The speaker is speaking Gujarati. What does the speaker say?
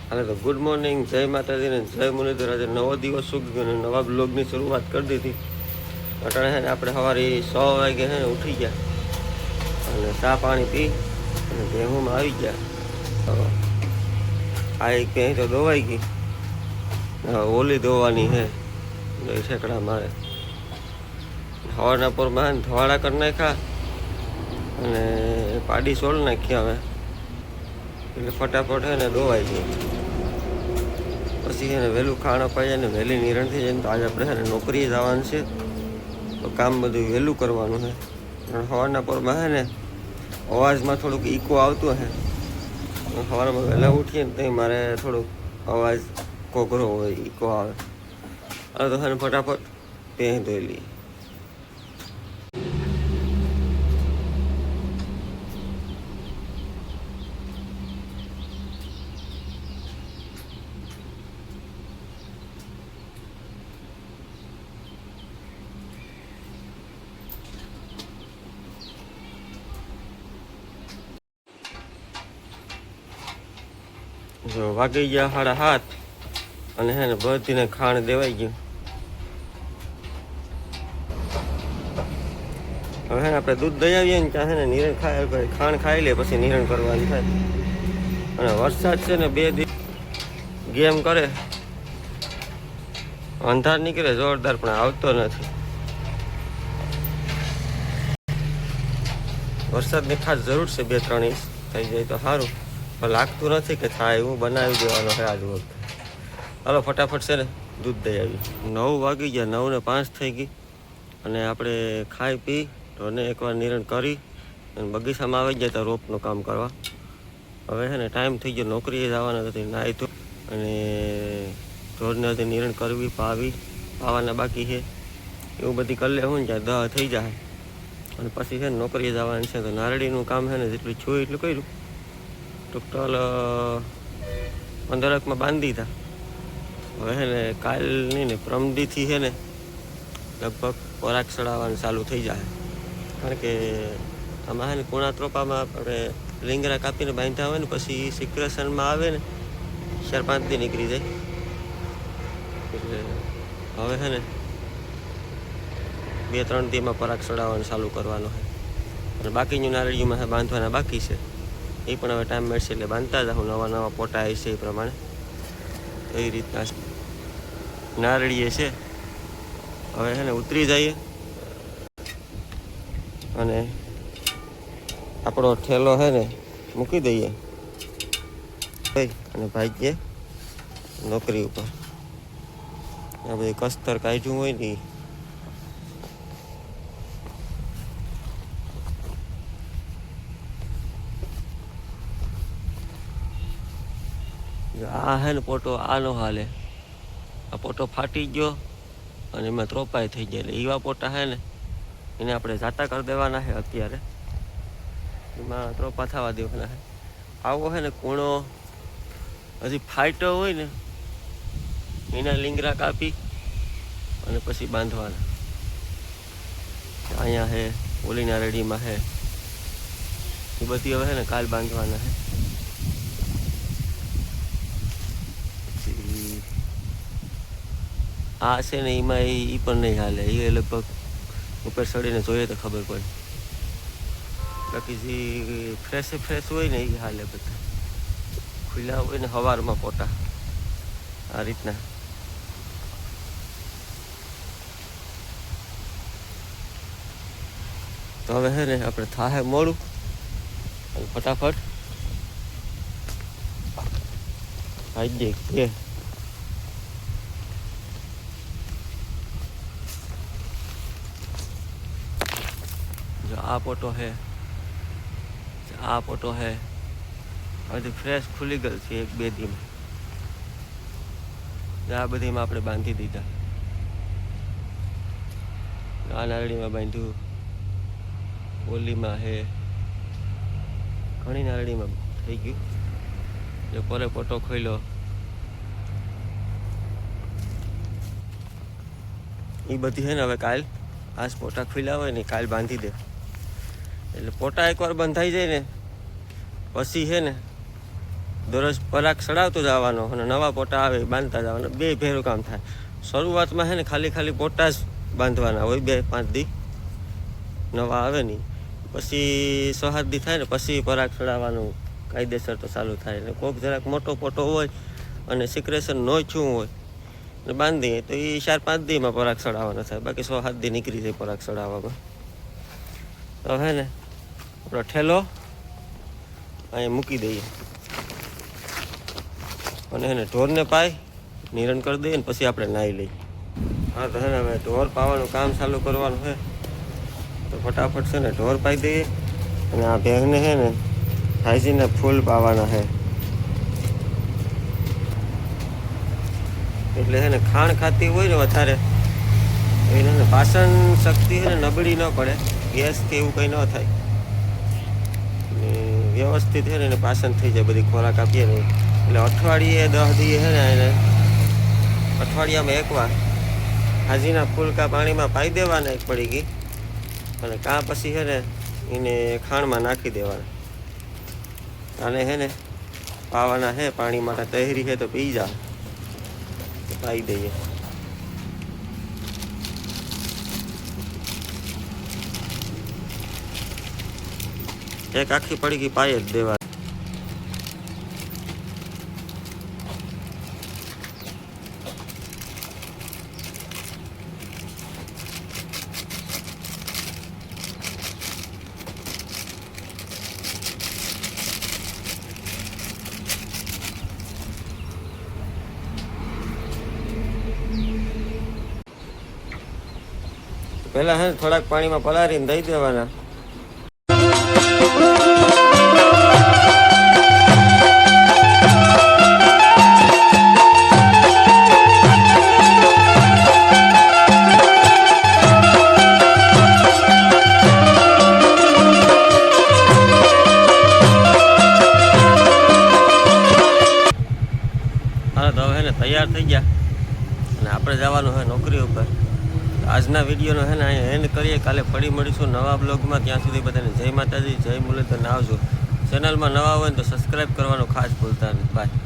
હાલે તો ગુડ મોર્નિંગ, જય માતાજી ને જય મુરલીધર. આજે નવો દિવસ ઉગી ગયો અને નવા બ્લોગની શરૂઆત કરી દીધી. અટાણે છે ને આપણે સવારે 6 વાગે છે ને ઉઠી ગયા અને ચા પાણી પી અને ભેહુંમાં આવી ગયા. આ એક ભેંસ તો દોવાઈ ગઈ, ઓલી દોવાની છે ઠેકડા મારે. સવારના પોરમાં ધવાડા કરી નાખ્યા અને પાડી સોળ નાખી હવે એટલે ફટાફટ છે ને દોવાઈ ગઈ. પછી એને વહેલું ખાણ અપાઈ જાય ને વહેલી નિરણ થઈ જાય ને તો આજે આપણે છે ને નોકરીએ જવાનું છે, તો કામ બધું વહેલું કરવાનું છે. પણ સવારના પોરમાં છે ને અવાજમાં થોડુંક ઇકો આવતું હશે. સવારમાં વહેલા ઉઠીએ ને ત્યાં મારે થોડુંક અવાજ કોકરો હોય, ઇકો આવે. હવે તો છે ને ફટાફટ ભેંસ ધોઈ લઈએ. જો વાગી ગયા 7:30 અને હે ને બધીને ખાણ દેવાઈ ગયું. હવે હે ને આપણે દૂધ દઈ આવીએ ને ત્યાં છે ને નિરણ ખાણ ખાઈ લે પછી નિરણ કરવાની થાય. અને વરસાદ છે ને 2 દિવસ ગેમ કરે, અંધાર નીકળે જોરદાર પણ આવતો નથી. વરસાદની ખાસ જરૂર છે, 2-3 ઇંચ થઈ જાય તો સારું, પણ લાગતું નથી કે થાય. એવું બનાવી દેવાનો છે આજ વખતે. હાલો ફટાફટ છે ને દૂધ દઈ આવી. 9 વાગી ગયા, 9:05 થઈ ગઈ અને આપણે ખાઈ પી અને એકવાર નિરણ કરી અને બગીચામાં આવી ગયા હતા રોપનું કામ કરવા. હવે છે ને ટાઈમ થઈ ગયો, નોકરીએ જવાના નથી. નાહી તો અને ઢોરને હતી નિરણ કરવી, પાવાના બાકી છે, એવું બધી કરી લેવું ને ત્યાં 10 થઈ જાય અને પછી છે ને નોકરીએ જવાનું છે. તો નારળીનું કામ છે ને જેટલું છું એટલું કર્યું. ટોટલ 15 બાંધી દીધા. હવે છે ને કાલની ને પ્રમદીથી છે ને લગભગ પરાગ ચડાવવાનું ચાલુ થઈ જાય. કારણ કે આમાં છે ને કુણા ત્રોપામાં આપણે લીંગરા કાપીને બાંધ્યા હોય ને પછી સિક્રેશનમાં આવે ને 4-5 દી નીકળી જાય. એટલે હવે છે ને 2-3 દીમાં પરાગ ચડાવવાનું ચાલુ કરવાનો છે. અને બાકીનું નારળીઓમાં બાંધવાના બાકી છે, એ પણ હવે ટાઈમ મળશે એટલે બાંધતા જાઉં. નવા પોટા આવી છે એ પ્રમાણે. તો એ રીતના નારળીએ છે. હવે છે ને ઉતરી જઈએ અને આપણો ઠેલો છે ને મૂકી દઈએ અને ભાગીએ નોકરી ઉપર. આ બધી કસ્તર કાઢ્યું હોય ને આ હે ને પોટો આ નો હાલે. આ પોટો ફાટી ગયો અને એમાં ત્રોપાઈ થઈ જાય. એટલે એવા પોટા છે ને એને આપણે જાતા કરી દેવાના છે અત્યારે, એમાં ત્રોપા થવા દેવાના છે. આવો છે ને કૂણો હજી ફાટ્યો હોય ને એના લીંગરા કાપી અને પછી બાંધવાના. અહીંયા છે ઓલીના રેડીમાં છે, એ બધી હવે છે ને કાલ બાંધવાના છે. આ છે ને એમાં એ પણ નહીં હાલે. એ લગભગ ઉપર ચડીને જોઈએ તો ખબર પડે. બાકી જે ફ્રેશ હોય ને એ હાલે. બધા ખુલ્લા હોય ને સવારમાં પોટા આ રીતના. તો હવે છે ને આપણે થાહે મોડું અને ફટાફટ આવી જઈએ. જો આ પોટો છે, આ પોટો છે, હજી ફ્રેશ ખુલી ગયેલ છે 1-2 દીમાં. આ બધીમાં આપણે બાંધી દીધા. આ નારળીમાં બાંધ્યું, ઓલીમાં છે, ઘણી નારળીમાં થઈ ગયું. જો પરે પોટો ખોલ્યો એ બધી છે ને હવે કાલ આજ પોટા ખુલ્યા હોય ને કાલ બાંધી દે. એટલે પોટા એકવાર બંધાઈ જાય ને પછી છે ને દરરોજ પરાગ ચડાવતો જવાનો અને નવા પોટા આવે બાંધતા જવાના, 2 ફેરું કામ થાય. શરૂઆતમાં છે ને ખાલી પોટા જ બાંધવાના હોય, 2-5 દી નવા આવે નહીં. પછી 6-7 દી થાય ને પછી પરાગ ચડાવવાનું કાયદેસર તો ચાલુ થાય. એટલે કોઈક જરાક મોટો પોટો હોય અને સિક્રેશન ન થયું હોય ને બાંધીએ તો એ 4-5 દીમાં પરાગ ચડાવવાનો થાય. બાકી 6-7 દી નીકળી જાય પરાગ ચડાવવામાં. તો હે ને આપણો ઠેલો અહીંયા મૂકી દઈએ અને એને ઢોરને પાઈ નિરણ કરી દઈએ ને પછી આપણે નાહી લઈએ. હા તો હે ને હવે ઢોર પાવાનું કામ ચાલુ કરવાનું છે. તો ફટાફટ છે ને ઢોર પાઈ દઈએ અને આ ભેંસને છે ને હાઈજીનના ફૂલ પાવાના છે. એટલે છે ને ખાણ ખાતી હોય ને વધારે એને પાચન શક્તિ છે ને નબળી ન પડે, ગેસ કે એવું કંઈ ન થાય ને વ્યવસ્થિત છે ને એને પાચન થઈ જાય બધી ખોરાક આપીએ ને. એટલે અઠવાડિયે 10 દી છે ને એને અઠવાડિયામાં એકવાર હાજીના ફૂલકા પાણીમાં પાઈ દેવાના 1 પડીકી અને કાં પછી છે ને એને ખાણમાં નાખી દેવાના. આને છે ને પાવાના છે પાણી માટે તહેરી છે તો પી જા પાઈ દઈએ. એક આખી પડીકી પાઈ જ દેવા. પહેલા હે થોડાક પાણીમાં પલાળીને દઈ દેવાના. હા તો હવે ને તૈયાર થઈ ગયા અને આપણે જવાનું હોય નોકરી ઉપર. આજના વિડીયોનો છે ને અહીંયા એન્ડ કરીએ. કાલે ફરી મળીશું નવા બ્લોગમાં. ત્યાં સુધી બધાને જય માતાજી, જય મુરલીધર. આવજો. ચેનલમાં નવા હોય ને તો સબસ્ક્રાઈબ કરવાનું ખાસ ભૂલતા નહીં. બાય.